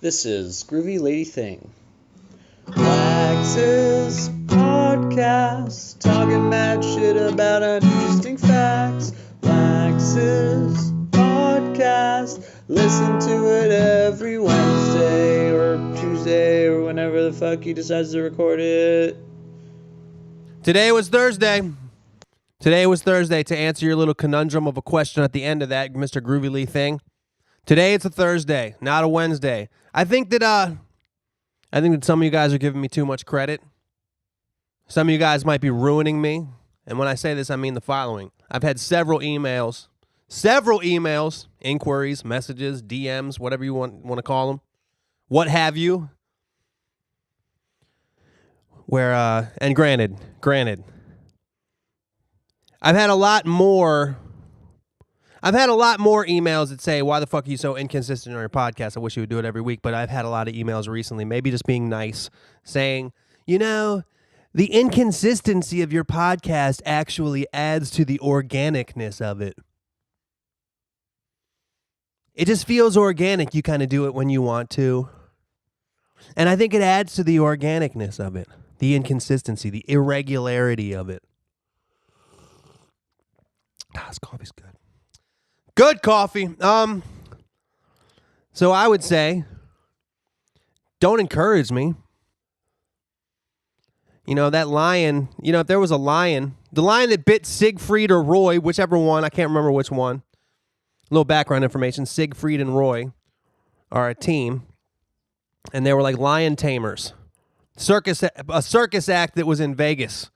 This is Groovy Lady Thing. Wax's podcast, talking mad shit about uninteresting facts. Wax's podcast, listen to it every Wednesday or Tuesday or whenever the fuck he decides to record it. Today was Thursday. To answer your little conundrum of a question at the end of that, Mr. Groovy Lee Thing. Today it's a Thursday, not a Wednesday. I think that some of you guys are giving me too much credit. Some of you guys might be ruining me. And when I say this, I mean the following. I've had several emails, inquiries, messages, DMs, whatever you want to call them, what have you. Where and granted, I've had a lot more emails that say, why the fuck are you so inconsistent on your podcast? I wish you would do it every week. But I've had a lot of emails recently, maybe just being nice, saying, the inconsistency of your podcast actually adds to the organicness of it. It just feels organic. You kind of do it when you want to. And I think it adds to the organicness of it, the inconsistency, the irregularity of it. This coffee's good. Good coffee. So I would say, don't encourage me. That lion, if there was a lion, the lion that bit Siegfried or Roy, whichever one, I can't remember which one. A little background information, Siegfried and Roy are a team, and they were like lion tamers. A circus act that was in Vegas,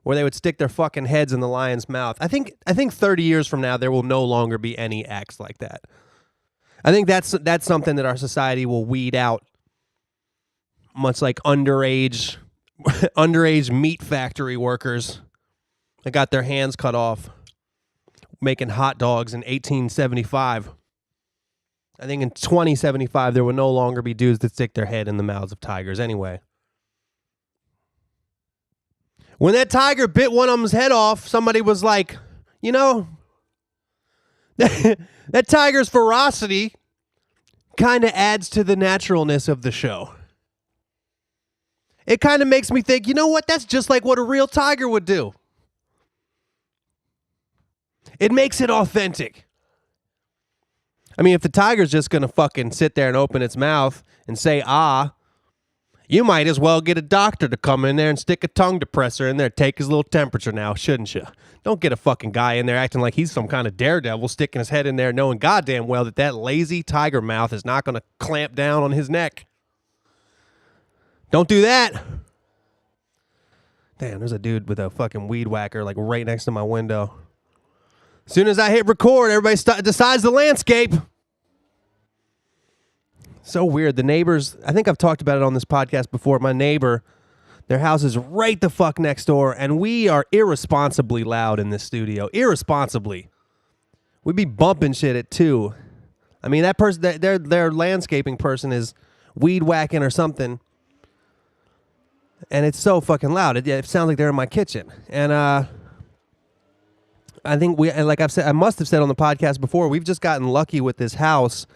where they would stick their fucking heads in the lion's mouth. I think 30 years from now, there will no longer be any acts like that. I think that's something that our society will weed out, much like underage meat factory workers that got their hands cut off making hot dogs in 1875. I think in 2075, there will no longer be dudes that stick their head in the mouths of tigers anyway. When that tiger bit one of them's head off, somebody was like, that tiger's ferocity kind of adds to the naturalness of the show. It kind of makes me think, that's just like what a real tiger would do. It makes it authentic. I mean, if the tiger's just going to fucking sit there and open its mouth and say, you might as well get a doctor to come in there and stick a tongue depressor in there, take his little temperature now, shouldn't you? Don't get a fucking guy in there acting like he's some kind of daredevil, sticking his head in there knowing goddamn well that lazy tiger mouth is not going to clamp down on his neck. Don't do that. Damn, there's a dude with a fucking weed whacker like right next to my window. As soon as I hit record, everybody decides the landscape. So weird. The neighbors, I think I've talked about it on this podcast before. My neighbor, their house is right the fuck next door, and we are irresponsibly loud in this studio. Irresponsibly. We'd be bumping shit at 2. I mean, that person, their landscaping person is weed whacking or something, and it's so fucking loud. It sounds like they're in my kitchen. And I think I must have said on the podcast before, we've just gotten lucky with this house.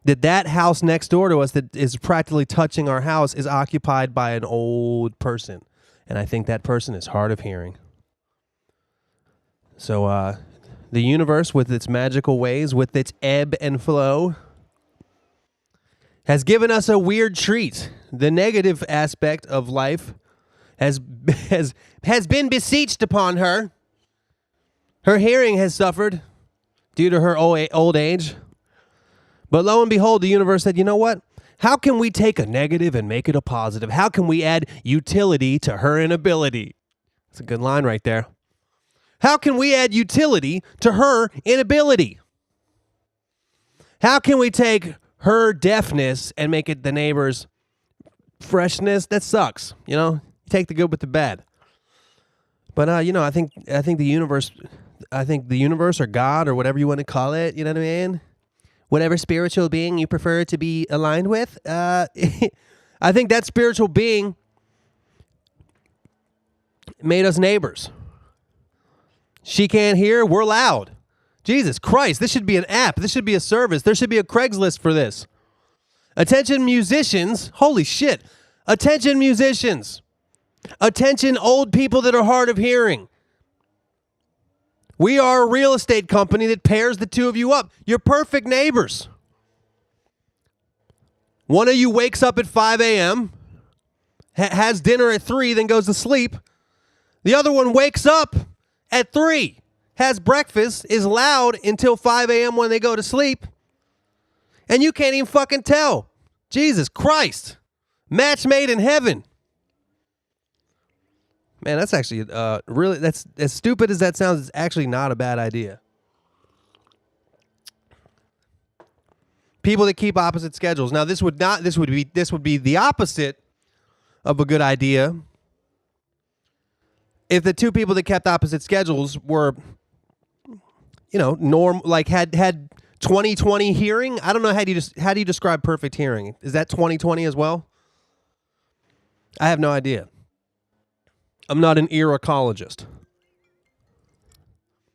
That house next door to us that is practically touching our house is occupied by an old person. And I think that person is hard of hearing. So the universe, with its magical ways, with its ebb and flow, has given us a weird treat. The negative aspect of life has been beseeched upon her. Her hearing has suffered due to her old age. But lo and behold, the universe said, you know what? How can we take a negative and make it a positive? How can we add utility to her inability? That's a good line right there. How can we add utility to her inability? How can we take her deafness and make it the neighbor's freshness? That sucks. You take the good with the bad. But I think the universe or God or whatever you want to call it, you know what I mean? Whatever spiritual being you prefer to be aligned with, I think that spiritual being made us neighbors. She can't hear, we're loud. Jesus Christ, this should be an app. This should be a service. There should be a Craigslist for this. Attention musicians. Holy shit. Attention musicians. Attention old people that are hard of hearing. We are a real estate company that pairs the two of you up. You're perfect neighbors. One of you wakes up at 5 a.m., has dinner at 3, then goes to sleep. The other one wakes up at 3, has breakfast, is loud until 5 a.m. when they go to sleep, and you can't even fucking tell. Jesus Christ. Match made in heaven. Man, that's actually really, that's as stupid as that sounds, it's actually not a bad idea. People that keep opposite schedules. Now, this would be the opposite of a good idea if the two people that kept opposite schedules were, had 20/20 hearing. I don't know, how do you describe perfect hearing? Is that 20/20 as well? I have no idea. I'm not an ear ecologist.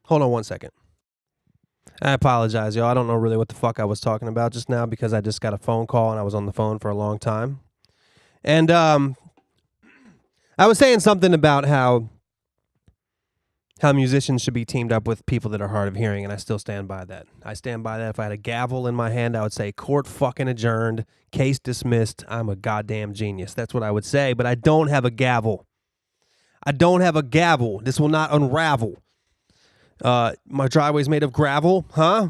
Hold on one second. I apologize, y'all. I don't know really what the fuck I was talking about just now because I just got a phone call and I was on the phone for a long time. And I was saying something about how musicians should be teamed up with people that are hard of hearing, and I still stand by that. I stand by that. If I had a gavel in my hand, I would say, court fucking adjourned, case dismissed, I'm a goddamn genius. That's what I would say, but I don't have a gavel. I don't have a gavel. This will not unravel. My driveway's made of gravel, huh?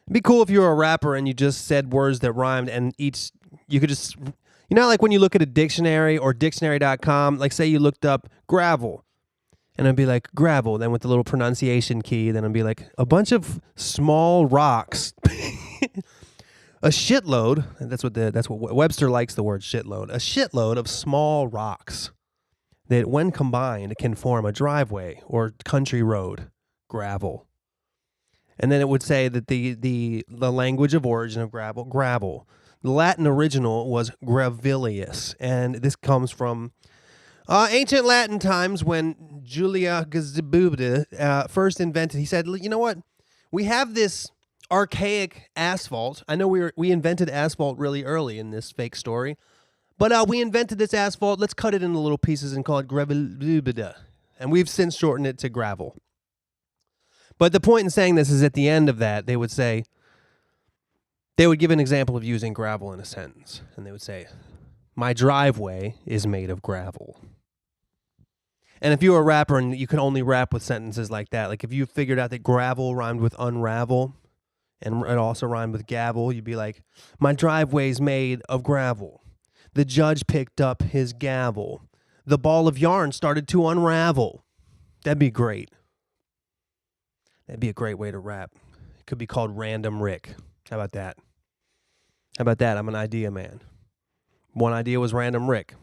It'd be cool if you were a rapper and you just said words that rhymed and you could just, like when you look at a dictionary or dictionary.com, like say you looked up gravel. And it'd be like gravel, then with the little pronunciation key, then it'd be like a bunch of small rocks. A shitload, that's what Webster likes the word shitload. A shitload of small rocks that when combined can form a driveway or country road, gravel. And then it would say that the language of origin of gravel. The Latin original was gravilius, and this comes from ancient Latin times when Julius Caesar first invented. He said, "You know what? We have this archaic asphalt. I know we invented asphalt really early in this fake story, but we invented this asphalt. Let's cut it into little pieces and call it gravel, and we've since shortened it to gravel." But the point in saying this is at the end of that, they would give an example of using gravel in a sentence, and they would say, "My driveway is made of gravel." And if you were a rapper and you could only rap with sentences like that, like if you figured out that gravel rhymed with unravel and it also rhymed with gavel, you'd be like, "My driveway's made of gravel. The judge picked up his gavel. The ball of yarn started to unravel." That'd be great. That'd be a great way to rap. It could be called Random Rick. How about that? I'm an idea man. One idea was Random Rick.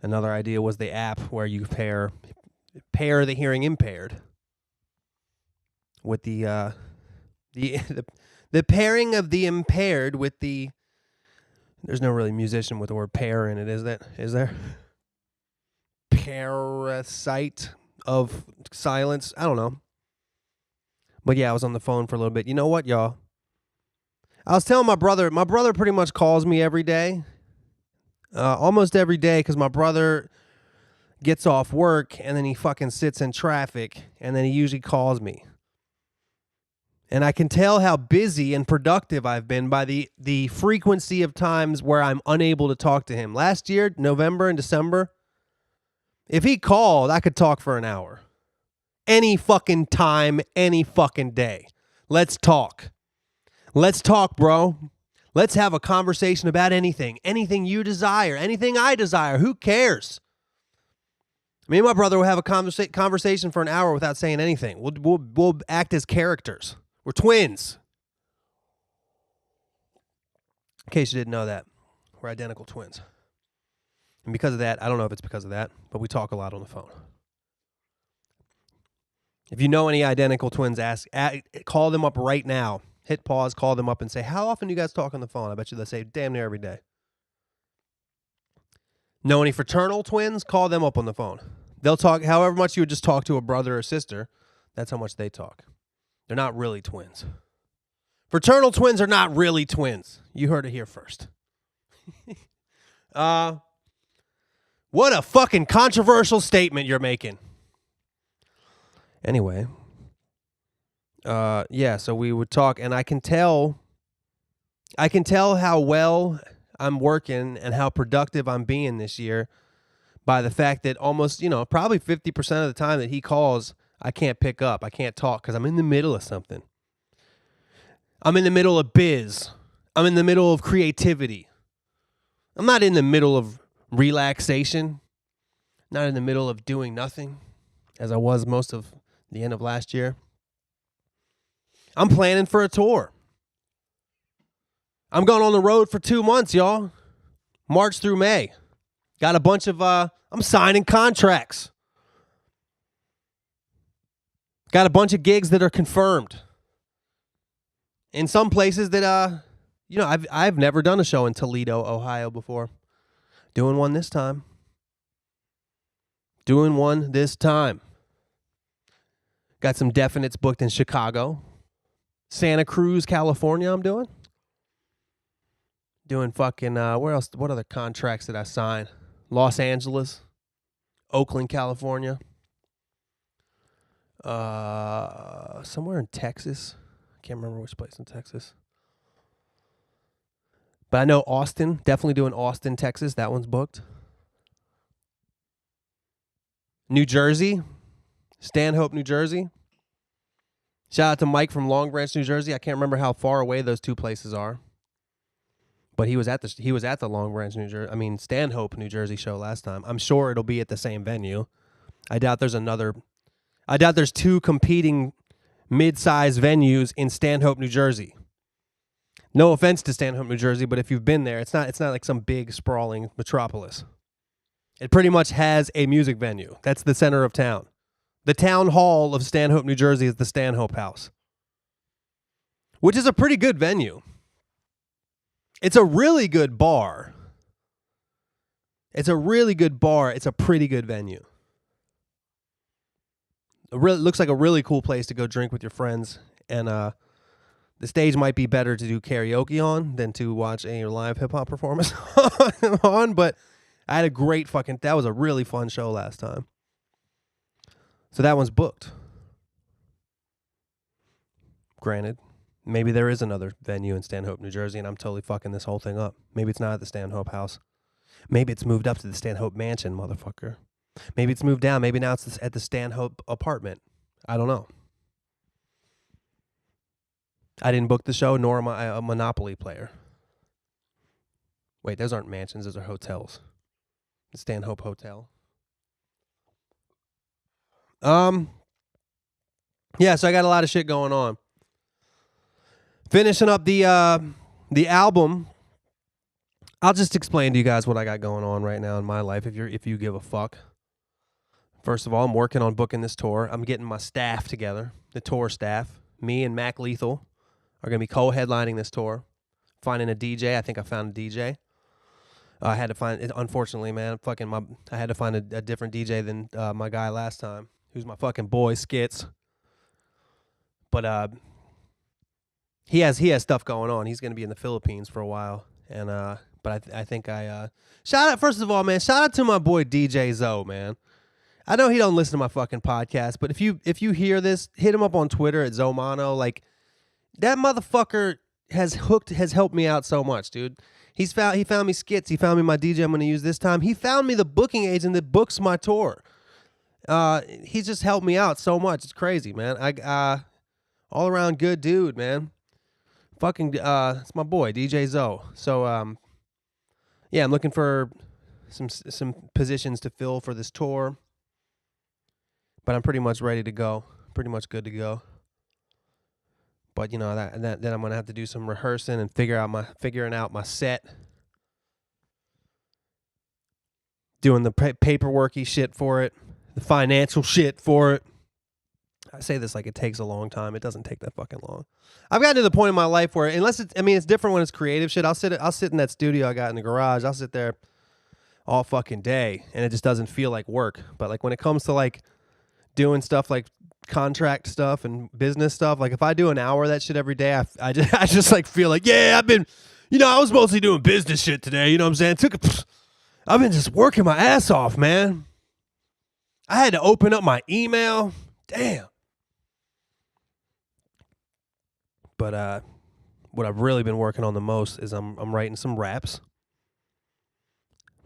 Another idea was the app where you pair the hearing impaired with the pairing of the impaired with the. There's no really musician with the word pair in it, is there? Parasite of silence. I don't know. But yeah, I was on the phone for a little bit. You know what, y'all? I was telling my brother pretty much calls me every day. Almost every day, because my brother gets off work and then he fucking sits in traffic and then he usually calls me. And I can tell how busy and productive I've been by the frequency of times where I'm unable to talk to him. Last year, November and December, if he called, I could talk for an hour. Any fucking time, any fucking day. Let's talk. Let's talk, bro. Let's have a conversation about anything. Anything you desire. Anything I desire. Who cares? Me and my brother will have a conversation for an hour without saying anything. We'll act as characters. We're twins. In case you didn't know that, we're identical twins. And because of that, I don't know if it's because of that, but we talk a lot on the phone. If you know any identical twins, call them up right now. Hit pause, call them up and say, "How often do you guys talk on the phone?" I bet you they'll say damn near every day. Know any fraternal twins? Call them up on the phone. They'll talk however much you would just talk to a brother or sister. That's how much they talk. They're not really twins. Fraternal twins are not really twins. You heard it here first. What a fucking controversial statement you're making. Anyway. Yeah, so we would talk, and I can tell how well I'm working and how productive I'm being this year by the fact that almost, probably 50% of the time that he calls, I can't pick up. I can't talk because I'm in the middle of something. I'm in the middle of biz. I'm in the middle of creativity. I'm not in the middle of relaxation. Not in the middle of doing nothing, as I was most of the end of last year. I'm planning for a tour. I'm going on the road for 2 months, y'all. March through May. Got a bunch of, I'm signing contracts. Got a bunch of gigs that are confirmed. In some places that, I've never done a show in Toledo, Ohio before. Doing one this time. Got some definites booked in Chicago. Santa Cruz, California, I'm doing. Doing fucking, where else? What other contracts did I sign? Los Angeles, Oakland, California. Somewhere in Texas. I can't remember which place in Texas. But I know Austin, definitely doing Austin, Texas. That one's booked. New Jersey, Stanhope, New Jersey. Shout out to Mike from Long Branch, New Jersey. I can't remember how far away those two places are. But he was at the Long Branch, Stanhope, New Jersey show last time. I'm sure it'll be at the same venue. I doubt there's two competing mid-size venues in Stanhope, New Jersey. No offense to Stanhope, New Jersey, but if you've been there, it's not like some big sprawling metropolis. It pretty much has a music venue. That's the center of town. The town hall of Stanhope, New Jersey is the Stanhope House, which is a pretty good venue. It's a really good bar. It's a pretty good venue. It looks like a really cool place to go drink with your friends. And the stage might be better to do karaoke on than to watch a live hip-hop performance on. But I had that was a really fun show last time. So that one's booked. Granted. Maybe there is another venue in Stanhope, New Jersey, and I'm totally fucking this whole thing up. Maybe it's not at the Stanhope House. Maybe it's moved up to the Stanhope Mansion, motherfucker. Maybe it's moved down. Maybe now it's at the Stanhope apartment. I don't know. I didn't book the show, nor am I a Monopoly player. Wait, those aren't mansions. Those are hotels. The Stanhope Hotel. Yeah, so I got a lot of shit going on. Finishing up the album, I'll just explain to you guys what I got going on right now in my life if you give a fuck. First of all, I'm working on booking this tour. I'm getting my staff together, the tour staff. Me and Mac Lethal are going to be co-headlining this tour. Finding a DJ. I think I found a DJ. I had to find it, unfortunately, man. I had to find a different DJ than my guy last time, who's my fucking boy, Skits. But he has stuff going on. He's going to be in the Philippines for a while, and but I think shout out, first of all, man. Shout out to my boy DJ Zoe, man. I know he don't listen to my fucking podcast, but if you hear this, hit him up on Twitter at Zomano. Like, that motherfucker has helped me out so much, dude. He found me Skits. He found me my DJ I'm going to use this time. He found me the booking agent that books my tour. He's just helped me out so much. It's crazy, man. All around good dude, man. Fucking, it's my boy, DJ Zoe. So, yeah, I'm looking for some positions to fill for this tour. But I'm pretty much ready to go. Pretty much good to go. But then I'm gonna have to do some rehearsing and figuring out my set. Doing the paperworky shit for it, the financial shit for it. I say this like it takes a long time. It doesn't take that fucking long. I've gotten to the point in my life where, it's different when it's creative shit. I'll sit in that studio I got in the garage. I'll sit there all fucking day, and it just doesn't feel like work. But like when it comes to like doing stuff like contract stuff and business stuff. Like if I do an hour of that shit every day, I just like feel like, yeah, I've been, I was mostly doing business shit today. You know what I'm saying? I've been just working my ass off, man. I had to open up my email. Damn. But what I've really been working on the most is I'm writing some raps.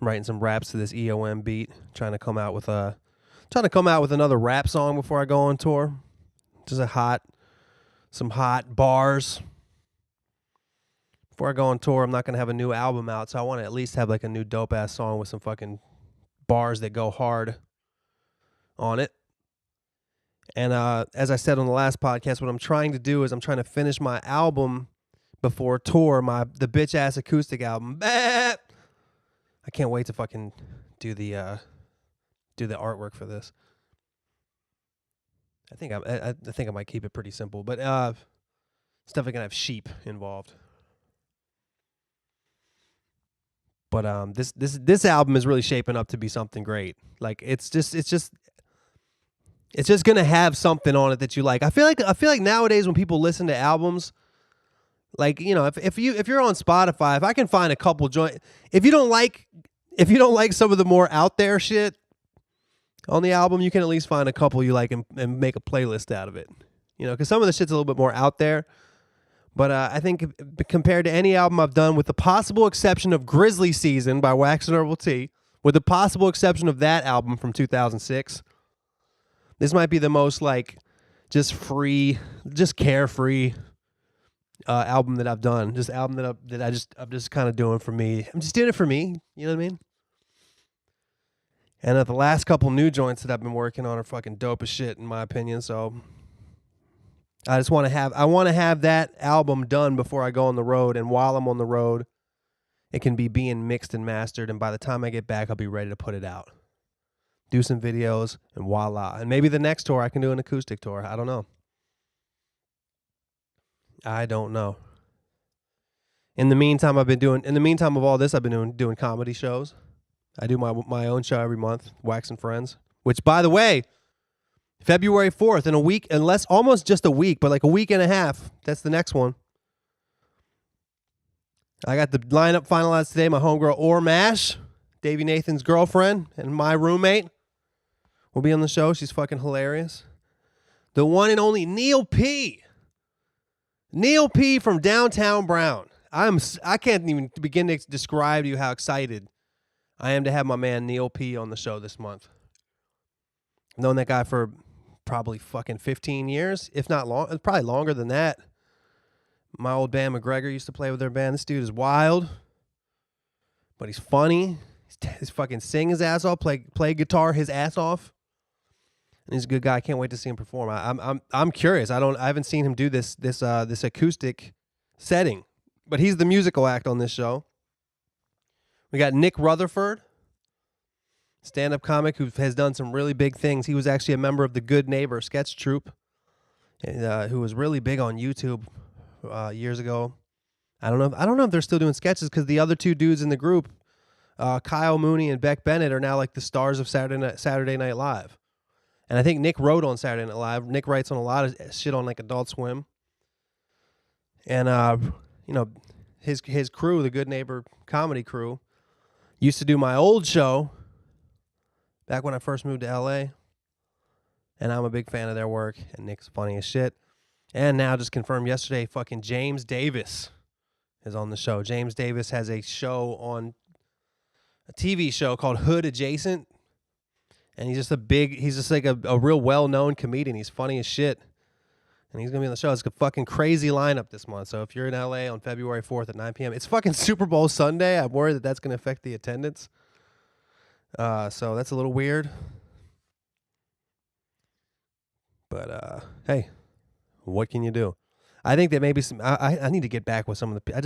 I'm writing some raps to this EOM beat, trying to come out with another rap song before I go on tour. Just some hot bars. Before I go on tour, I'm not going to have a new album out, so I want to at least have like a new dope ass song with some fucking bars that go hard on it. And as I said on the last podcast, what I'm trying to do is I'm trying to finish my album before tour, the bitch ass acoustic album. I can't wait to fucking do the artwork for this. I think I might keep it pretty simple, but it's definitely gonna have sheep involved. But this album is really shaping up to be something great. Like it's just gonna have something on it that you like. I feel like nowadays when people listen to albums, like if you're on Spotify, if I can find a couple if you don't like some of the more out there shit on the album, you can at least find a couple you like and make a playlist out of it. Because some of the shit's a little bit more out there. But I think compared to any album I've done, with the possible exception of Grizzly Season by Wax and Herbal Tea, with the possible exception of that album from 2006, this might be the most like just carefree album that I've done. Just album I'm just kind of doing for me. I'm just doing it for me. You know what I mean? And the last couple new joints that I've been working on are fucking dope as shit in my opinion. So I just want to have that album done before I go on the road. And while I'm on the road, it can be being mixed and mastered. And by the time I get back, I'll be ready to put it out. Do some videos and voila. And maybe the next tour I can do an acoustic tour. I don't know. In the meantime of all this, I've been doing comedy shows. I do my own show every month, Wax and Friends, which, by the way, February 4th, in a week, almost just a week, but like a week and a half, that's the next one. I got the lineup finalized today. My homegirl, Mash, Davey Nathan's girlfriend, and my roommate will be on the show. She's fucking hilarious. The one and only Neil P. Neil P. from Downtown Brown. I can't even begin to describe to you how excited I am to have my man Neil P. on the show this month. I've known that guy for probably fucking 15 years, if not long, probably longer than that. My old band McGregor used to play with their band. This dude is wild, but he's funny. He's fucking sing his ass off, play guitar his ass off, and he's a good guy. I can't wait to see him perform. I'm curious. I haven't seen him do this acoustic setting, but he's the musical act on this show. We got Nick Rutherford, stand-up comic who has done some really big things. He was actually a member of the Good Neighbor sketch troupe, who was really big on YouTube years ago. I don't know if they're still doing sketches because the other two dudes in the group, Kyle Mooney and Beck Bennett, are now like the stars of Saturday Night Live. And I think Nick wrote on Saturday Night Live. Nick writes on a lot of shit on like Adult Swim. And his crew, the Good Neighbor comedy crew, used to do my old show back when I first moved to LA. And I'm a big fan of their work. And Nick's funny as shit. And now just confirmed yesterday, fucking James Davis is on the show. James Davis has a TV show called Hood Adjacent. And he's just like a real well-known comedian. He's funny as shit. And he's going to be on the show. It's a fucking crazy lineup this month. So if you're in LA on February 4th at 9 p.m., it's fucking Super Bowl Sunday. I'm worried that that's going to affect the attendance. So that's a little weird. But, hey, what can you do? I think that maybe I need to get back with some of the...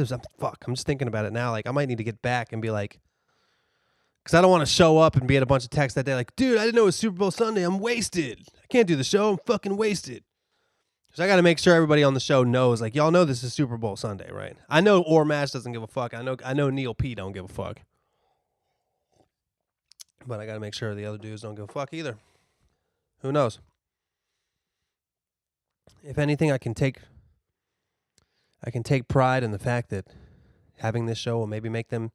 I'm just thinking about it now. Like, I might need to get back and be like... Because I don't want to show up and be at a bunch of texts that day like, dude, I didn't know it was Super Bowl Sunday. I'm wasted. I can't do the show. I'm fucking wasted. So I got to make sure everybody on the show knows, like, y'all know this is Super Bowl Sunday, right? I know Mash doesn't give a fuck. I know Neil P. don't give a fuck. But I got to make sure the other dudes don't give a fuck either. Who knows? If anything, I can take pride in the fact that having this show will maybe make them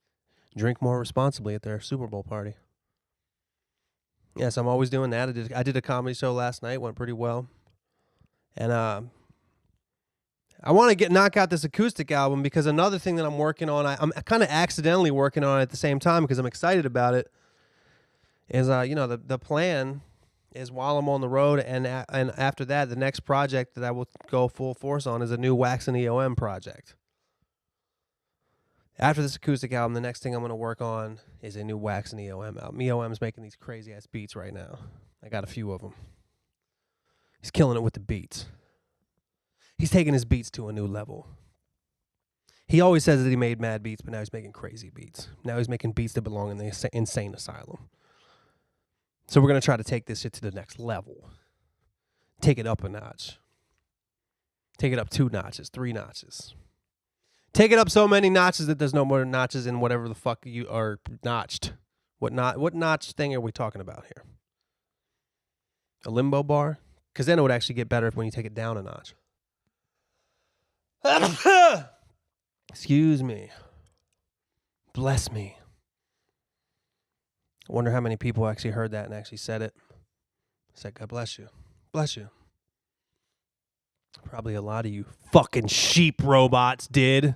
drink more responsibly at their Super Bowl party. Yes, I'm always doing that. I did a comedy show last night, went pretty well. And I want to knock out this acoustic album because another thing that I'm working on, I'm kind of accidentally working on it at the same time because I'm excited about it, is the plan is while I'm on the road and after that, the next project that I will go full force on is a new Wax and EOM project. After this acoustic album, the next thing I'm going to work on is a new Wax and EOM album. EOM's making these crazy-ass beats right now. I got a few of them. He's killing it with the beats. He's taking his beats to a new level. He always says that he made mad beats, but now he's making crazy beats. Now he's making beats that belong in the insane asylum. So we're going to try to take this shit to the next level. Take it up a notch. Take it up 2 notches, 3 notches. Take it up so many notches that there's no more notches in whatever the fuck you are notched. What notch thing are we talking about here? A limbo bar? Because then it would actually get better when you take it down a notch. Excuse me. Bless me. I wonder how many people actually heard that and actually said it. Said, God bless you. Bless you. Probably a lot of you fucking sheep robots did.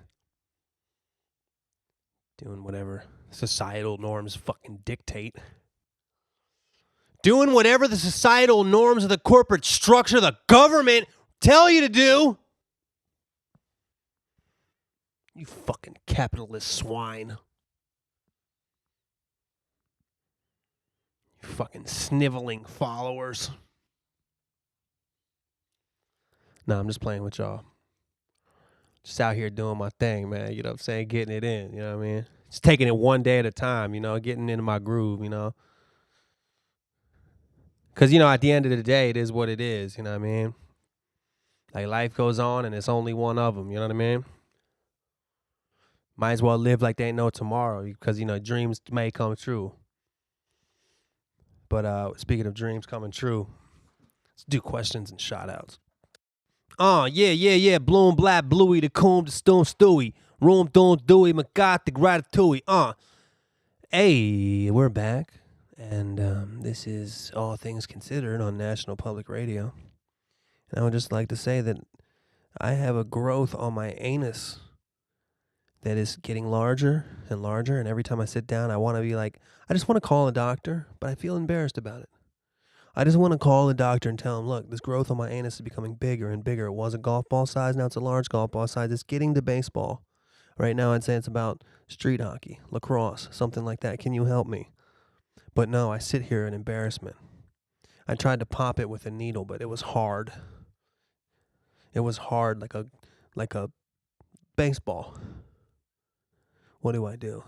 Doing whatever societal norms fucking dictate. Doing whatever the societal norms of the corporate structure, the government, tell you to do. You fucking capitalist swine. You fucking sniveling followers. No, I'm just playing with y'all. Just out here doing my thing, man. You know what I'm saying? Getting it in, you know what I mean? Just taking it one day at a time, getting into my groove, Because, at the end of the day, it is what it is, you know what I mean? Like, life goes on, and it's only one of them, you know what I mean? Might as well live like they ain't no tomorrow, because, dreams may come true. But speaking of dreams coming true, let's do questions and shout-outs. Yeah. Bloom, black, bluey, the coom, the stone, stewie. Room, don't do magat, the ratatouille. Hey, we're back. And this is All Things Considered on National Public Radio. And I would just like to say that I have a growth on my anus that is getting larger and larger. And every time I sit down, I want to be like, I just want to call a doctor, but I feel embarrassed about it. I just want to call the doctor and tell him, look, this growth on my anus is becoming bigger and bigger. It was a golf ball size, now it's a large golf ball size. It's getting to baseball. Right now, I'd say it's about street hockey, lacrosse, something like that. Can you help me? But no, I sit here in embarrassment. I tried to pop it with a needle, but it was hard. It was hard like a baseball. What do I do?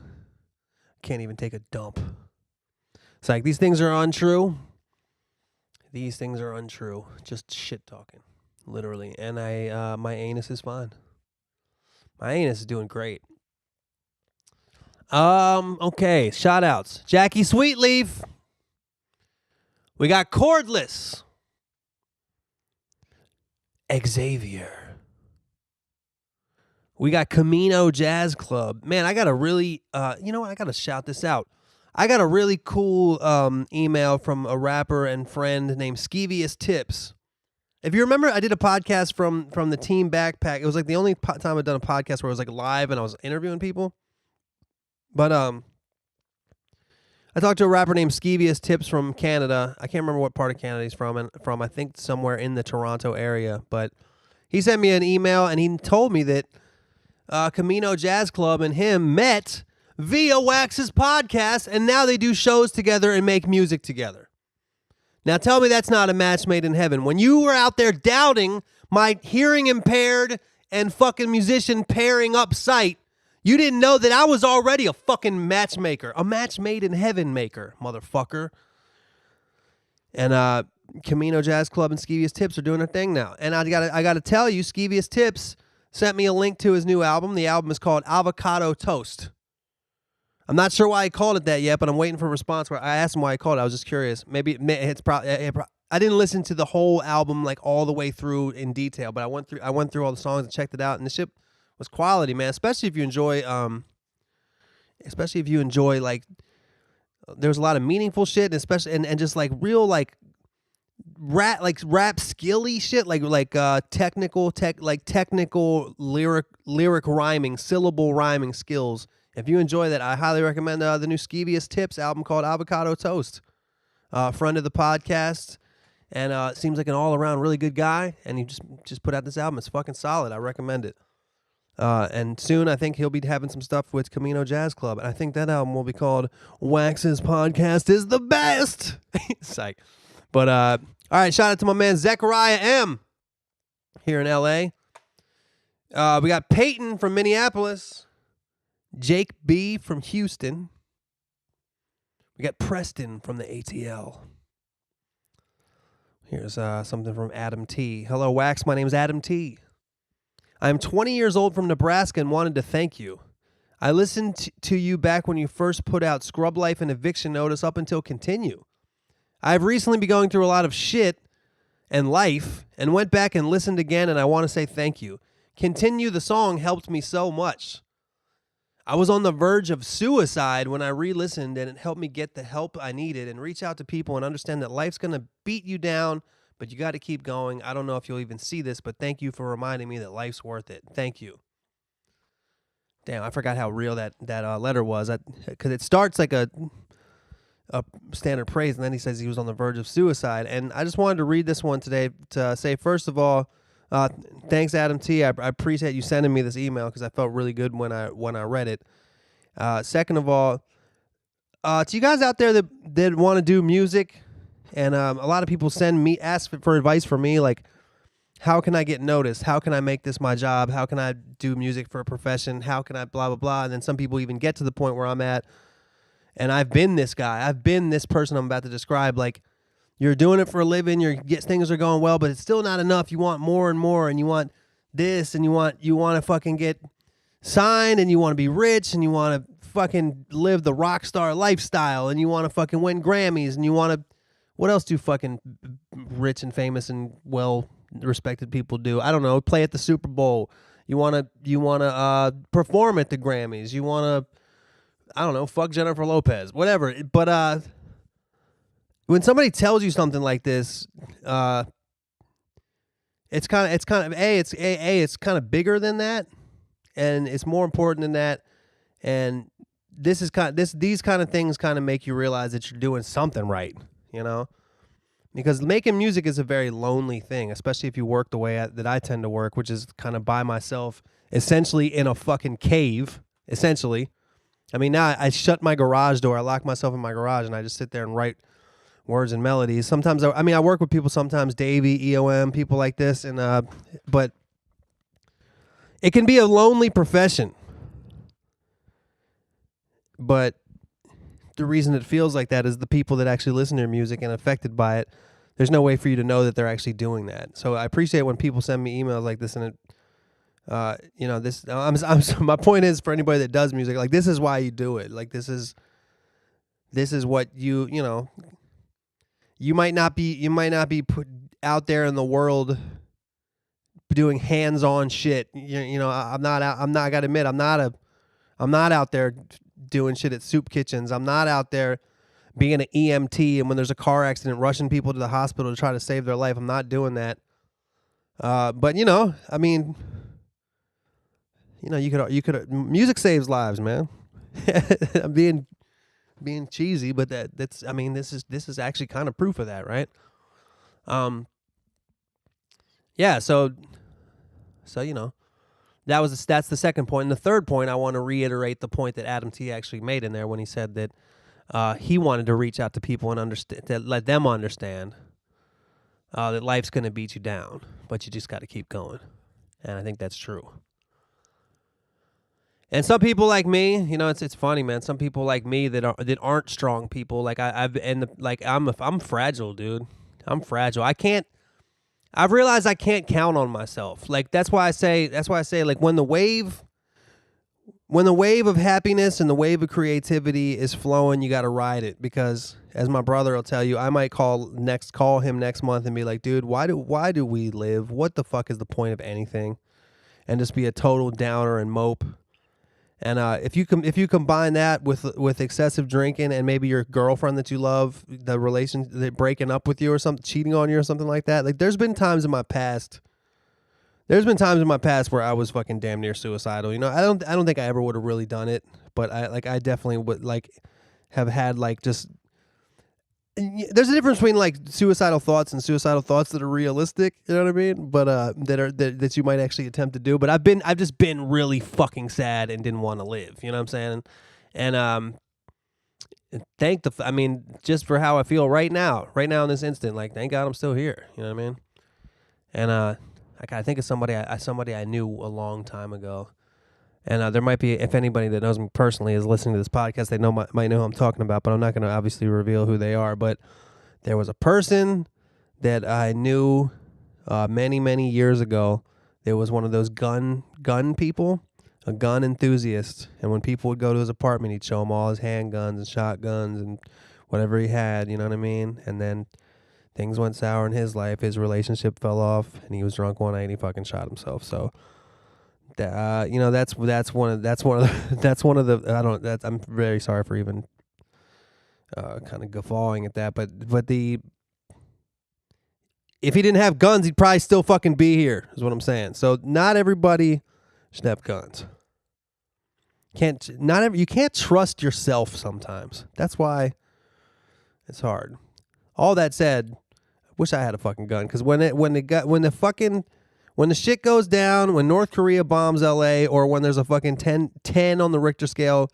Can't even take a dump. It's like, these things are untrue. These things are untrue. Just shit talking, literally. And my anus is fine. My anus is doing great. Okay, shout outs. Jackie Sweetleaf. We got Cordless. Xavier. We got Camino Jazz Club. Man, I got a really, I got to shout this out. I got a really cool email from a rapper and friend named Skeevious Tips. If you remember, I did a podcast from the Team Backpack. It was like the only time I'd done a podcast where it was like live and I was interviewing people. But I talked to a rapper named Skeevious Tips from Canada. I can't remember what part of Canada he's from. I think somewhere in the Toronto area. But he sent me an email and he told me that Camino Jazz Club and him met via Wax's podcast, and now they do shows together and make music together. Now tell me that's not a match made in heaven. When you were out there doubting my hearing impaired and fucking musician pairing up site, you didn't know that I was already a fucking matchmaker. A match made in heaven maker, motherfucker. And Camino Jazz Club and Skeevious Tips are doing their thing now. And I gotta tell you, Skeevious Tips sent me a link to his new album. The album is called Avocado Toast. I'm not sure why he called it that yet, but I'm waiting for a response. Where I asked him why he called it. I was just curious. Maybe it's probably. I didn't listen to the whole album like all the way through in detail, but I went through all the songs and checked it out, and the shit was quality, man. Especially if you enjoy like there's a lot of meaningful shit, and especially and just like real like rap skilly shit, like technical lyric rhyming, syllable rhyming skills. If you enjoy that, I highly recommend the new Skeevious Tips album called Avocado Toast. Friend of the podcast, and seems like an all-around really good guy, and he just put out this album. It's fucking solid. I recommend it. And soon I think he'll be having some stuff with Camino Jazz Club, and I think that album will be called Wax's Podcast is the Best. Psych. But, all right, shout out to my man Zechariah M. here in L.A. We got Peyton from Minneapolis, Jake B. from Houston. We got Preston from the ATL. Here's something from Adam T. Hello, Wax. My name is Adam T. I am 20 years old from Nebraska and wanted to thank you. I listened to you back when you first put out Scrub Life and Eviction Notice up until Continue. I've recently been going through a lot of shit and life and went back and listened again, and I want to say thank you. Continue, the song, helped me so much. I was on the verge of suicide when I re-listened, and it helped me get the help I needed and reach out to people and understand that life's going to beat you down, but you got to keep going. I don't know if you'll even see this, but thank you for reminding me that life's worth it. Thank you. Damn, I forgot how real that letter was. Because it starts like a standard praise, and then he says he was on the verge of suicide. And I just wanted to read this one today to say, first of all, thanks, Adam T. I appreciate you sending me this email because I felt really good when I read it. Second of all, to you guys out there that want to do music, and a lot of people ask for advice from me, like, how can I get noticed? How can I make this my job? How can I do music for a profession? How can I blah, blah, blah? And then some people even get to the point where I'm at, and I've been this guy. I've been this person I'm about to describe, like, you're doing it for a living, things are going well, but it's still not enough. You want more and more, and you want this, and you want to fucking get signed, and you want to be rich, and you want to fucking live the rock star lifestyle, and you want to fucking win Grammys, and you want to, what else do fucking rich and famous and well-respected people do? I don't know, play at the Super Bowl. You want to perform at the Grammys. You want to, I don't know, fuck Jennifer Lopez, whatever. But when somebody tells you something like this, it's kind of bigger than that, and it's more important than that. And these kind of things kind of make you realize that you're doing something right, you know? Because making music is a very lonely thing, especially if you work the way that I tend to work, which is kind of by myself, essentially in a fucking cave, essentially. I mean, now I shut my garage door, I lock myself in my garage, and I just sit there and write words and melodies. Sometimes, I work with people sometimes, Davey, EOM, people like this, and but it can be a lonely profession. But the reason it feels like that is the people that actually listen to your music and affected by it, there's no way for you to know that they're actually doing that. So I appreciate when people send me emails like this, and it, my point is, for anybody that does music, like, this is why you do it. Like, this is what you might not be put out there in the world doing hands-on shit. I gotta admit, I'm not out there doing shit at soup kitchens. I'm not out there being an EMT, and when there's a car accident, rushing people to the hospital to try to save their life. I'm not doing that. But you could music saves lives, man. I'm being cheesy, but this is actually kind of proof of that, right? Yeah, so that's the second point. And the third point, I want to reiterate the point that Adam T actually made in there when he said that he wanted to reach out to people and let them understand that life's going to beat you down, but you just got to keep going. And I think that's true. And some people like me, it's funny, man. Some people like me that aren't strong people, like I'm fragile, dude. I'm fragile. I've realized I can't count on myself. Like, that's why I say, like, when the wave when the wave of happiness and the wave of creativity is flowing, you got to ride it, because as my brother will tell you, I might call him next month and be like, dude, why do we live? What the fuck is the point of anything? And just be a total downer and mope. And if you combine that with excessive drinking and maybe your girlfriend that you love, the relation that breaking up with you or something, cheating on you or something like that, like there's been times in my past where I was fucking damn near suicidal. You know, I don't think I ever would have really done it, but I definitely would have had just. There's a difference between suicidal thoughts and suicidal thoughts that are realistic, you know what I mean? But that you might actually attempt to do. But I've just been really fucking sad and didn't want to live, you know what I'm saying? And just for how I feel right now in this instant, thank God I'm still here, you know what I mean? And I think of somebody I knew a long time ago. And there might be, if anybody that knows me personally is listening to this podcast, they might know who I'm talking about, but I'm not going to obviously reveal who they are. But there was a person that I knew many, many years ago. There was one of those gun people, a gun enthusiast. And when people would go to his apartment, he'd show them all his handguns and shotguns and whatever he had, you know what I mean? And then things went sour in his life. His relationship fell off, and he was drunk one night and he fucking shot himself. So. That's one of the I'm very sorry for even kind of guffawing at that, but if he didn't have guns, he'd probably still fucking be here, is what I'm saying. So not everybody should have guns. You can't trust yourself sometimes. That's why it's hard. All that said, I wish I had a fucking gun, because when the shit goes down, when North Korea bombs L.A., or when there's a fucking 10 on the Richter scale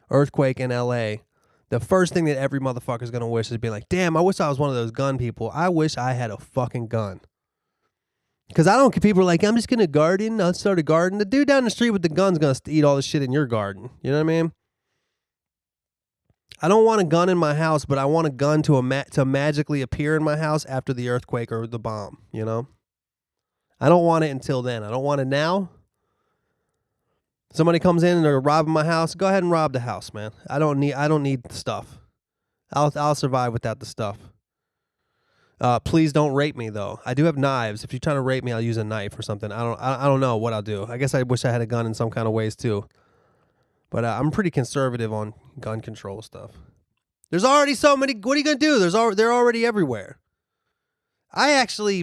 earthquake in L.A., the first thing that every motherfucker's going to wish is being like, damn, I wish I was one of those gun people. I wish I had a fucking gun. Because people are like, I'm just going to garden. I'll start a garden. The dude down the street with the gun's going to eat all the shit in your garden. You know what I mean? I don't want a gun in my house, but I want a gun to magically appear in my house after the earthquake or the bomb, you know? I don't want it until then. I don't want it now. Somebody comes in and they're robbing my house. Go ahead and rob the house, man. I don't need the stuff. I'll survive without the stuff. Please don't rape me though. I do have knives. If you're trying to rape me, I'll use a knife or something. I don't know what I'll do. I guess I wish I had a gun in some kind of ways too. But I'm pretty conservative on gun control stuff. There's already so many. What are you gonna do? They're already everywhere. I actually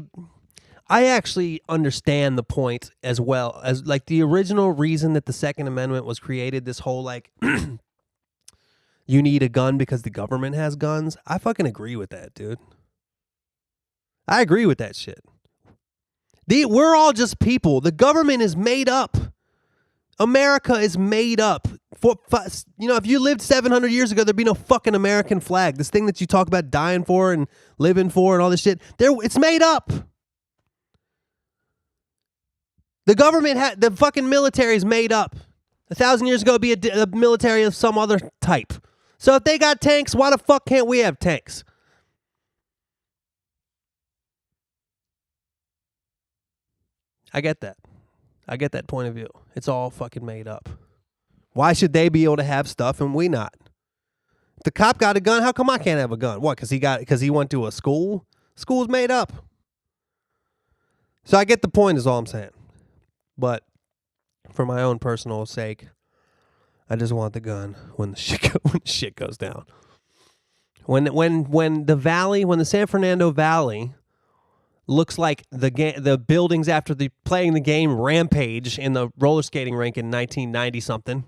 understand the point as well as the original reason that the Second Amendment was created. This whole you need a gun because the government has guns. I fucking agree with that, dude. I agree with that shit. We're all just people. The government is made up. America is made up. If you lived 700 years ago, there'd be no fucking American flag. This thing that you talk about dying for and living for and all this shit, it's made up. The government, the fucking military is made up. 1,000 years ago, it'd be a military of some other type. So if they got tanks, why the fuck can't we have tanks? I get that. I get that point of view. It's all fucking made up. Why should they be able to have stuff and we not? If the cop got a gun, how come I can't have a gun? What, because he went to a school? School's made up. So I get the point is all I'm saying. But for my own personal sake, I just want the gun when the shit goes down. When the San Fernando Valley looks like the buildings after playing the game Rampage in the roller skating rink in 1990 something.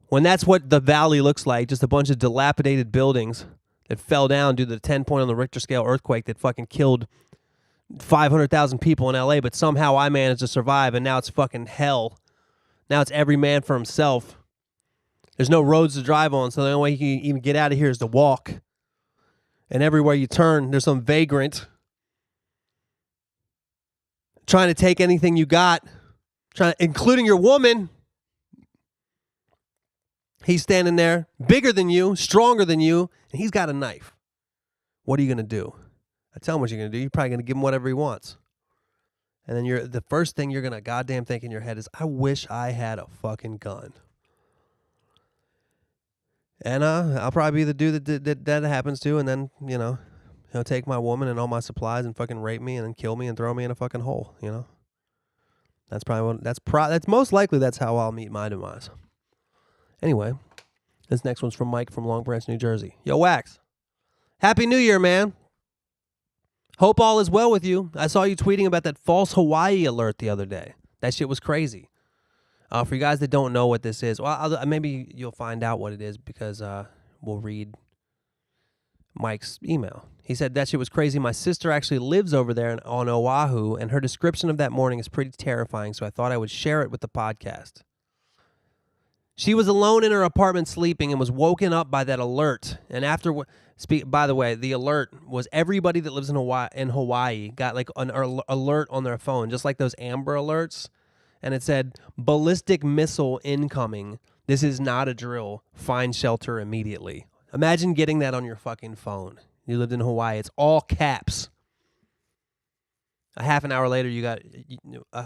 When that's what the valley looks like, just a bunch of dilapidated buildings that fell down due to the 10-point on the Richter scale earthquake that fucking killed 500,000 people in LA, but somehow I managed to survive, and now it's fucking hell. Now it's every man for himself. There's no roads to drive on, so the only way you can even get out of here is to walk. And everywhere you turn, there's some vagrant trying to take anything you got, including your woman. He's standing there, bigger than you, stronger than you, and he's got a knife. What are you going to do? I tell him what you're going to do. You're probably going to give him whatever he wants. And then the first thing you're going to goddamn think in your head is, I wish I had a fucking gun. And I'll probably be the dude that happens to, and then, he'll take my woman and all my supplies and fucking rape me and then kill me and throw me in a fucking hole, That's probably that's most likely that's how I'll meet my demise. Anyway, this next one's from Mike from Long Branch, New Jersey. Yo, Wax. Happy New Year, man. Hope all is well with you. I saw you tweeting about that false Hawaii alert the other day. That shit was crazy. For you guys that don't know what this is, well, maybe you'll find out what it is because we'll read Mike's email. He said, that shit was crazy. My sister actually lives over there on Oahu, and her description of that morning is pretty terrifying, so I thought I would share it with the podcast. She was alone in her apartment sleeping and was woken up by that alert. And by the way, the alert was everybody that lives in Hawaii got like an alert on their phone, just like those Amber alerts. And it said, ballistic missile incoming. This is not a drill. Find shelter immediately. Imagine getting that on your fucking phone. You lived in Hawaii. It's all caps. A half an hour later, you got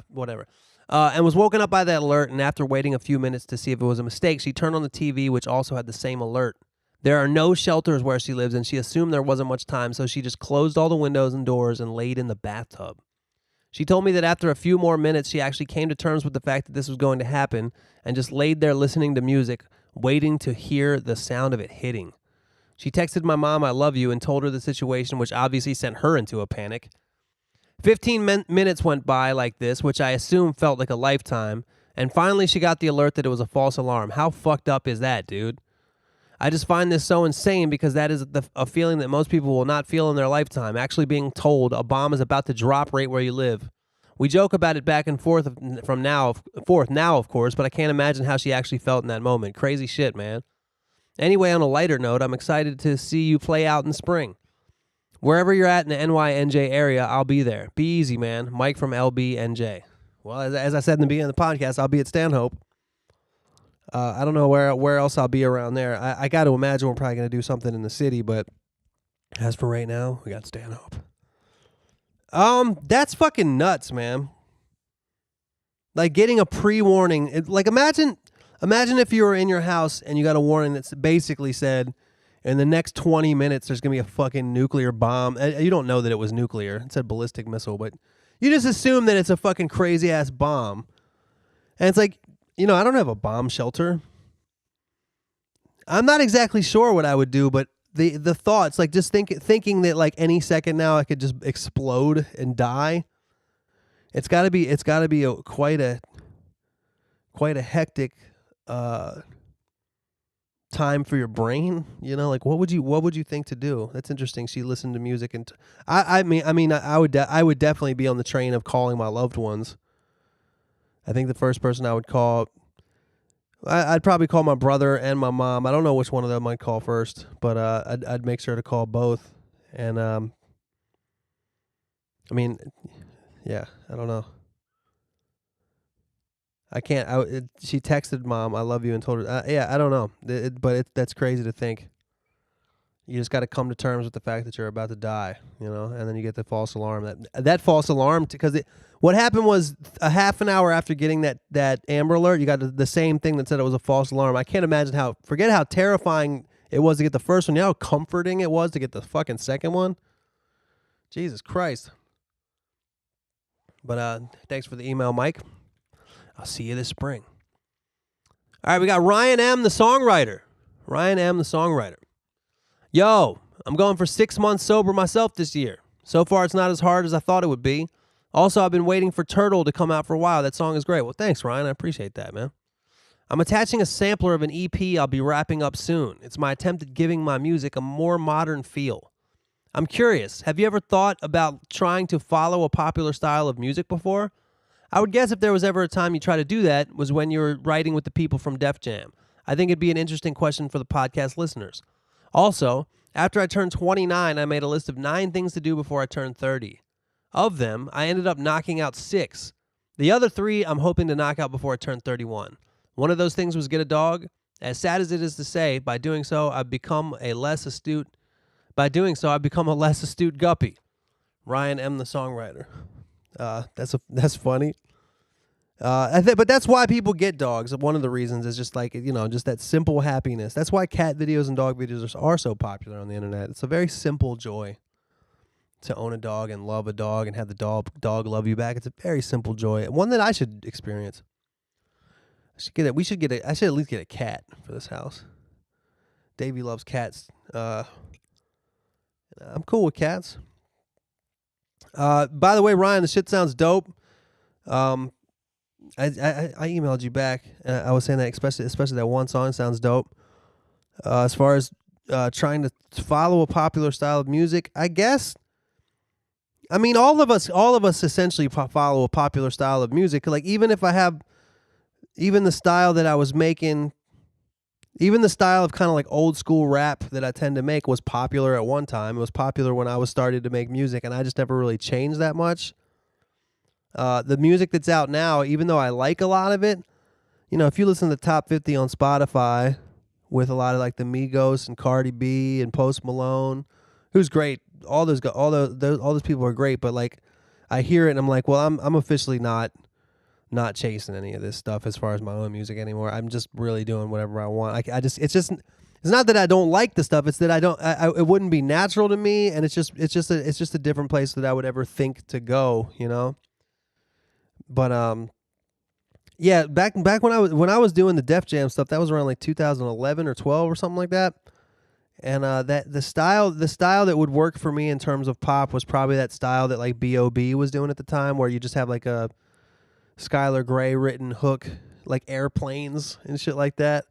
whatever. And was woken up by that alert, and after waiting a few minutes to see if it was a mistake, she turned on the TV, which also had the same alert. There are no shelters where she lives, and she assumed there wasn't much time, so she just closed all the windows and doors and laid in the bathtub. She told me that after a few more minutes, she actually came to terms with the fact that this was going to happen and just laid there listening to music, waiting to hear the sound of it hitting. She texted my mom, I love you, and told her the situation, which obviously sent her into a panic. 15 minutes went by like this, which I assume felt like a lifetime, and finally she got the alert that it was a false alarm. How fucked up is that, dude? I just find this so insane because that is a feeling that most people will not feel in their lifetime, actually being told a bomb is about to drop right where you live. We joke about it back and forth now, of course, but I can't imagine how she actually felt in that moment. Crazy shit, man. Anyway, on a lighter note, I'm excited to see you play out in spring. Wherever you're at in the NYNJ area, I'll be there. Be easy, man. Mike from LBNJ. Well, as I said in the beginning of the podcast, I'll be at Stanhope. I don't know where else I'll be around there. I got to imagine we're probably going to do something in the city, but as for right now, we got Stanhope. That's fucking nuts, man. Like getting a pre-warning. Like imagine if you were in your house and you got a warning that basically said, in the next 20 minutes, there's going to be a fucking nuclear bomb. You don't know that it was nuclear. It said ballistic missile, but you just assume that it's a fucking crazy-ass bomb. And it's like, I don't have a bomb shelter. I'm not exactly sure what I would do, but the thoughts, like just thinking that like any second now I could just explode and die. It's got to be quite a hectic time for your brain, like what would you think to do? That's interesting. She listened to music, and I would definitely be on the train of calling my loved ones. I think the first person I would call, I'd probably call my brother and my mom. I don't know which one of them I'd call first, but I'd make sure to call both. And yeah, I don't know. I can't. She texted mom, I love you, and told her, yeah, I don't know. That's crazy to think. You just got to come to terms with the fact that you're about to die, and then you get the false alarm. That false alarm, because what happened was a half an hour after getting that Amber Alert, you got the same thing that said it was a false alarm. I can't imagine forget how terrifying it was to get the first one. You know how comforting it was to get the fucking second one? Jesus Christ. But thanks for the email, Mike. I'll see you this spring. All right, we got Ryan M., the songwriter. Yo, I'm going for 6 months sober myself this year. So far, it's not as hard as I thought it would be. Also, I've been waiting for Turtle to come out for a while. That song is great. Well, thanks, Ryan. I appreciate that, man. I'm attaching a sampler of an EP I'll be wrapping up soon. It's my attempt at giving my music a more modern feel. I'm curious, have you ever thought about trying to follow a popular style of music before? I would guess if there was ever a time you try to do that was when you were writing with the people from Def Jam. I think it'd be an interesting question for the podcast listeners. Also, after I turned 29, I made a list of 9 things to do before I turned 30. Of them, I ended up knocking out 6. The other 3 I'm hoping to knock out before I turn 31. One of those things was get a dog. As sad as it is to say, by doing so, I've become a less astute guppy. Ryan M., the songwriter. That's funny. But that's why people get dogs. One of the reasons is just like, just that simple happiness. That's why cat videos and dog videos are so popular on the internet. It's a very simple joy to own a dog and love a dog and have the dog love you back. It's a very simple joy. One that I should experience. I should get it. I should at least get a cat for this house. Davey loves cats. I'm cool with cats. By the way, Ryan, the shit sounds dope. I emailed you back. I was saying that especially that one song sounds dope. As far as trying to follow a popular style of music, I guess. I mean, all of us essentially follow a popular style of music. Like even the style that I was making, even the style of kind of like old school rap that I tend to make was popular at one time. It was popular when I was started to make music, and I just never really changed that much. The music that's out now, even though I like a lot of it, if you listen to the top 50 on Spotify with a lot of like the Migos and Cardi B and Post Malone, who's great. All those people are great, but like I hear it and I'm like, well, I'm officially not chasing any of this stuff as far as my own music anymore. I'm just really doing whatever I want. It's not that I don't like the stuff. It's that it wouldn't be natural to me, and it's just a different place that I would ever think to go, But yeah, back when I was doing the Def Jam stuff, that was around like 2011 or 12 or something like that. And that the style that would work for me in terms of pop was probably that style that like B.O.B. was doing at the time, where you just have like a Skylar Grey written hook, like Airplanes and shit like that.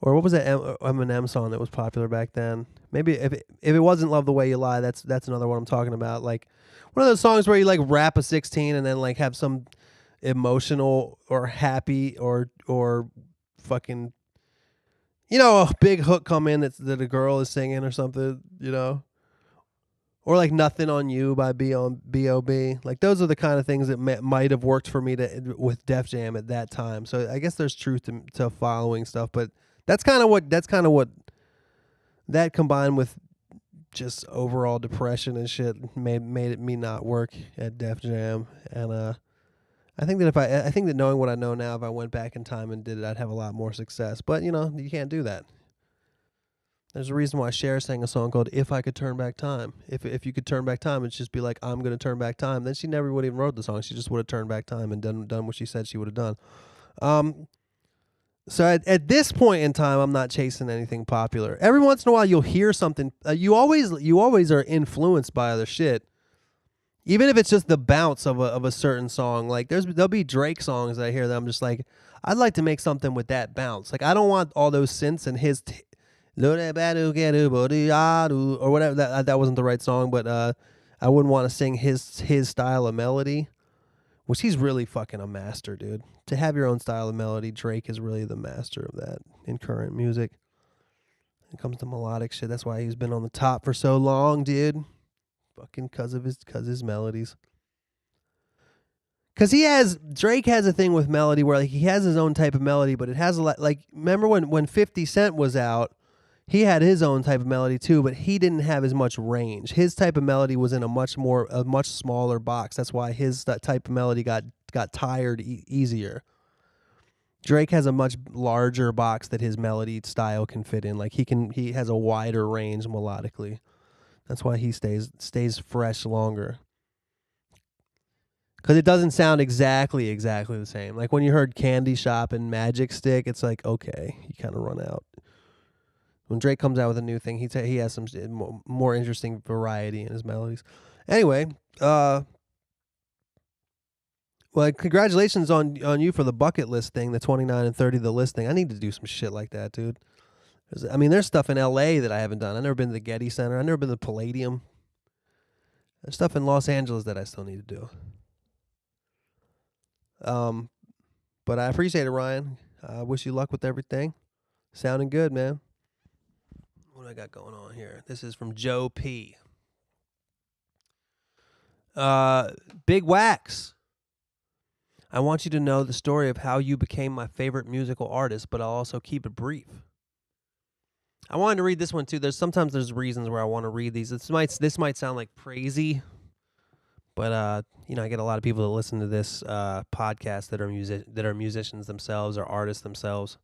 Or what was that Eminem song that was popular back then? Maybe if it wasn't Love the Way You Lie, that's another one I'm talking about. Like one of those songs where you like rap a 16 and then like have some emotional or happy or fucking a big hook come in that a girl is singing or something, or like Nothing on You by B.O.B. Like those are the kind of things that might have worked for me with Def Jam at that time. So I guess there's truth to following stuff, but that's kind of what that combined with just overall depression and shit made me not work at Def Jam. And I think that knowing what I know now, if I went back in time and did it, I'd have a lot more success. But you can't do that. There's a reason why Cher sang a song called "If I Could Turn Back Time." If you could turn back time, it'd just be like, I'm gonna turn back time. Then she never would even wrote the song. She just would have turned back time and done what she said she would have done. So at this point in time, I'm not chasing anything popular. Every once in a while, you'll hear something. You always are influenced by other shit. Even if it's just the bounce of a certain song, like there'll be Drake songs that I hear that I'm just like, I'd like to make something with that bounce. Like I don't want all those synths and his or whatever. That wasn't the right song, but I wouldn't want to sing his style of melody, which he's really fucking a master, dude. To have your own style of melody, Drake is really the master of that in current music. When it comes to melodic shit, that's why he's been on the top for so long, dude. Fucking cause his melodies. Cause Drake has a thing with melody where like he has his own type of melody, but it has a lot. Like remember when 50 Cent was out, he had his own type of melody too, but he didn't have as much range. His type of melody was in a much smaller box. That's why his type of melody got tired easier. Drake has a much larger box that his melody style can fit in. Like he has a wider range melodically. That's why he stays fresh longer. Because it doesn't sound exactly the same. Like when you heard Candy Shop and Magic Stick, it's like, okay, you kind of run out. When Drake comes out with a new thing, he has some more interesting variety in his melodies. Anyway, well, congratulations on you for the bucket list thing, the 29 and 30, the list thing. I need to do some shit like that, dude. I mean, there's stuff in L.A. that I haven't done. I've never been to the Getty Center. I've never been to the Palladium. There's stuff in Los Angeles that I still need to do. But I appreciate it, Ryan. I wish you luck with everything. Sounding good, man. What do I got going on here? This is from Joe P. Big Wax. I want you to know the story of how you became my favorite musical artist, but I'll also keep it brief. I wanted to read this one too. Sometimes there's reasons where I want to read these. This might sound like crazy, But I get a lot of people that listen to this podcast that are musicians themselves or artists themselves,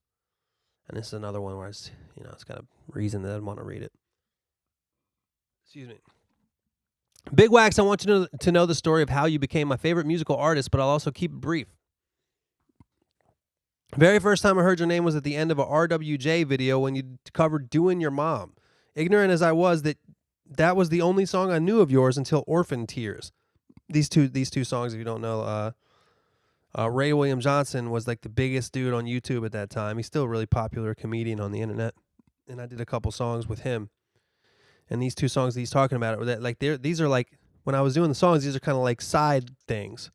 and this is another one where it's got a reason that I want to read it. Excuse me. Big Wax, I want you to know the story of how you became my favorite musical artist, but I'll also keep it brief. Very first time I heard your name was at the end of a RWJ video when you covered Doing Your Mom. Ignorant as I was, that was the only song I knew of yours until Orphan Tears. These two songs, if you don't know, Ray William Johnson was like the biggest dude on YouTube at that time. He's still a really popular comedian on the internet, and I did a couple songs with him. And these two songs that he's talking about, these are like, when I was doing the songs, these are kind of like side things.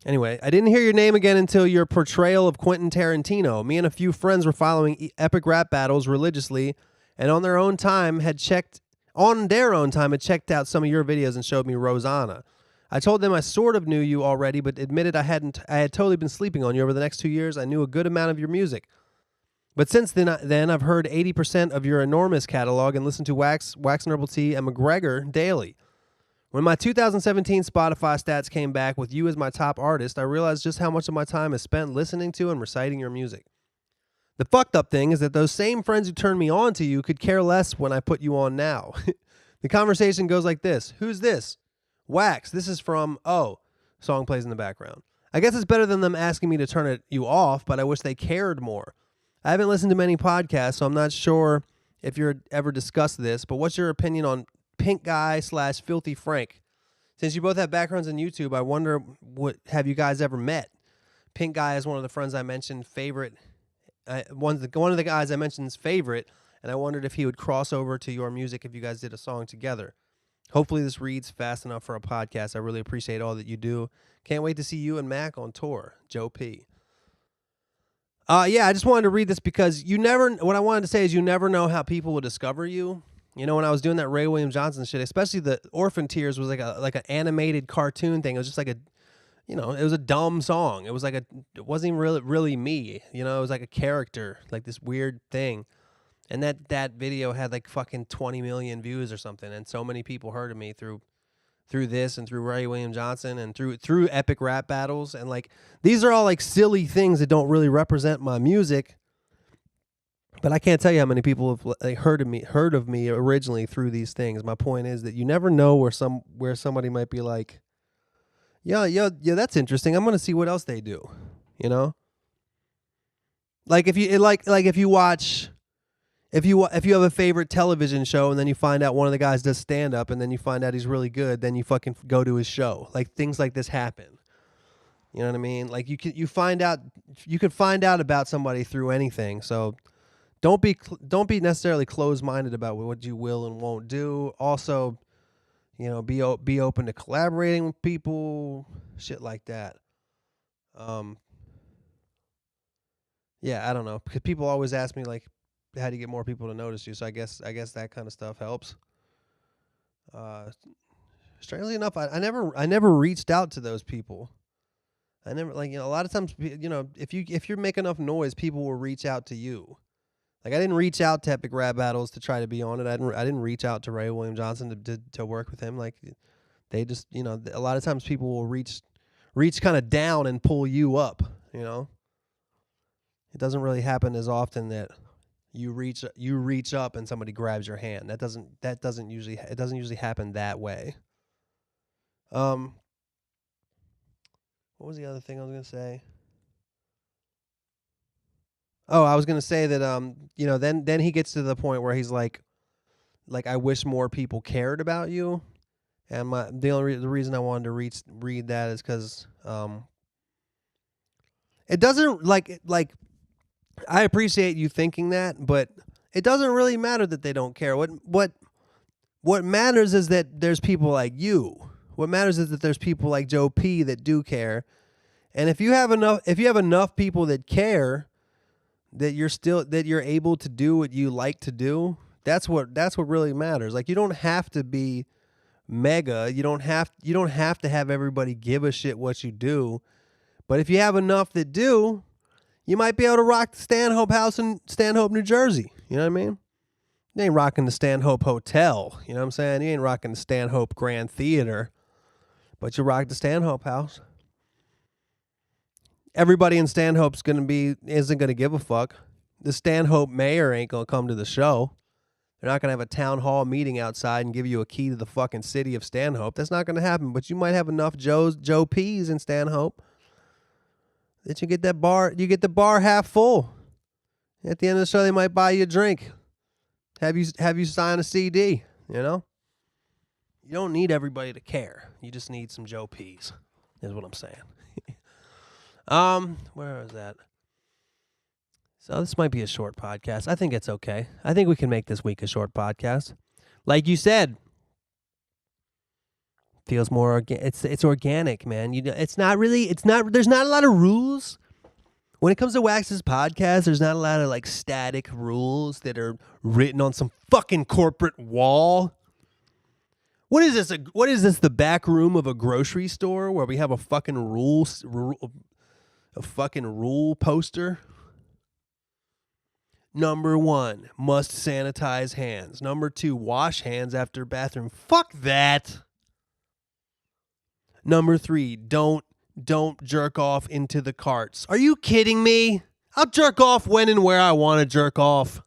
Anyway, I didn't hear your name again until your portrayal of Quentin Tarantino. Me and a few friends were following epic rap battles religiously, and on their own time had checked out some of your videos and showed me Rosanna. I told them I sort of knew you already, but admitted I had totally been sleeping on you. Over the next 2 years, I knew a good amount of your music. But since then I've heard 80% of your enormous catalog and listened to Wax and Herbal Tea and McGregor daily. When my 2017 Spotify stats came back with you as my top artist, I realized just how much of my time is spent listening to and reciting your music. The fucked up thing is that those same friends who turned me on to you could care less when I put you on now. The conversation goes like this. Who's this? Wax. This is from, song plays in the background. I guess it's better than them asking me to turn you off, but I wish they cared more. I haven't listened to many podcasts, so I'm not sure if you've ever discussed this, but what's your opinion on Pink Guy / Filthy Frank? Since you both have backgrounds on YouTube, I wonder, have you guys ever met? Pink Guy is one of the friends I mentioned one of the guys I mentioned is favorite, and I wondered if he would cross over to your music if you guys did a song together. Hopefully this reads fast enough for a podcast. I really appreciate all that you do. Can't wait to see you and Mac on tour. Joe P. I just wanted to read this because what I wanted to say is you never know how people will discover you. You know, when I was doing that Ray William Johnson shit, especially the Orphan Tears was like an animated cartoon thing. It was just like it was a dumb song. It wasn't even really me. You know, it was like a character, like this weird thing. And that video had like fucking 20 million views or something. And so many people heard of me through this and through Ray William Johnson and through epic rap battles. And like, these are all like silly things that don't really represent my music. But I can't tell you how many people have like heard of me originally through these things. My point is that you never know where somebody might be like, yeah, that's interesting. I'm gonna see what else they do. You know, like if you have a favorite television show and then you find out one of the guys does stand up and then you find out he's really good, then you fucking go to his show. Like things like this happen. You know what I mean? Like you could find out about somebody through anything. So don't be necessarily closed-minded about what you will and won't do. Also, you know, be open to collaborating with people, shit like that. I don't know, because people always ask me like, how do you get more people to notice you? So I guess that kind of stuff helps. Strangely enough, I never reached out to those people. I never, like, you know, a lot of times, you know, if you make enough noise, people will reach out to you. Like, I didn't reach out to Epic Rap Battles to try to be on it. I didn't reach out to Ray William Johnson to work with him. Like, they just, you know, a lot of times people will reach kind of down and pull you up. You know, it doesn't really happen as often that you reach up and somebody grabs your hand. It doesn't usually happen that way. What was the other thing I was gonna say? Oh, I was gonna say that you know, then he gets to the point where he's like I wish more people cared about you, and the reason I wanted to read that is because it doesn't like I appreciate you thinking that, but it doesn't really matter that they don't care. What matters is that there's people like you. What matters is that there's people like Joe P that do care. And if you have enough people that care, that you're able to do what you like to do, that's what really matters. Like, you don't have to be mega. You don't have to have everybody give a shit what you do. But if you have enough that do, you might be able to rock the Stanhope House in Stanhope, New Jersey. You know what I mean? You ain't rocking the Stanhope Hotel. You know what I'm saying? You ain't rocking the Stanhope Grand Theater. But you rock the Stanhope house. Everybody in Stanhope's isn't gonna give a fuck. The Stanhope mayor ain't gonna come to the show. They're not gonna have a town hall meeting outside and give you a key to the fucking city of Stanhope. That's not gonna happen. But you might have enough Joe P's in Stanhope that you get the bar half full. At the end of the show, they might buy you a drink. Have you sign a CD, you know? You don't need everybody to care. You just need some Joe P's, is what I'm saying. Where is that? So this might be a short podcast. I think it's okay. I think we can make this week a short podcast. Like you said, feels more it's organic, man. There's not a lot of rules. When it comes to Wax's podcast, there's not a lot of like static rules that are written on some fucking corporate wall. What is this? What is this? The back room of a grocery store where we have a fucking rule poster? Number 1, must sanitize hands. Number 2, wash hands after bathroom. Fuck that. Number 3, don't jerk off into the carts. Are you kidding me? I'll jerk off when and where I want to jerk off.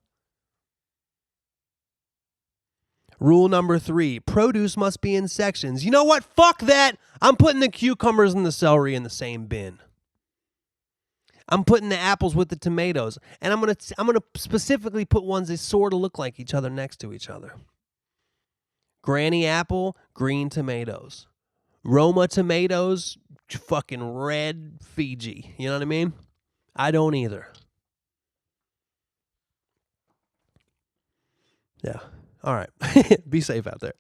Rule number 3, produce must be in sections. You know what? Fuck that. I'm putting the cucumbers and the celery in the same bin. I'm putting the apples with the tomatoes. And I'm gonna specifically put ones that sort of look like each other next to each other. Granny apple, green tomatoes. Roma tomatoes, fucking red Fiji. You know what I mean? I don't either. Yeah. All right. Be safe out there.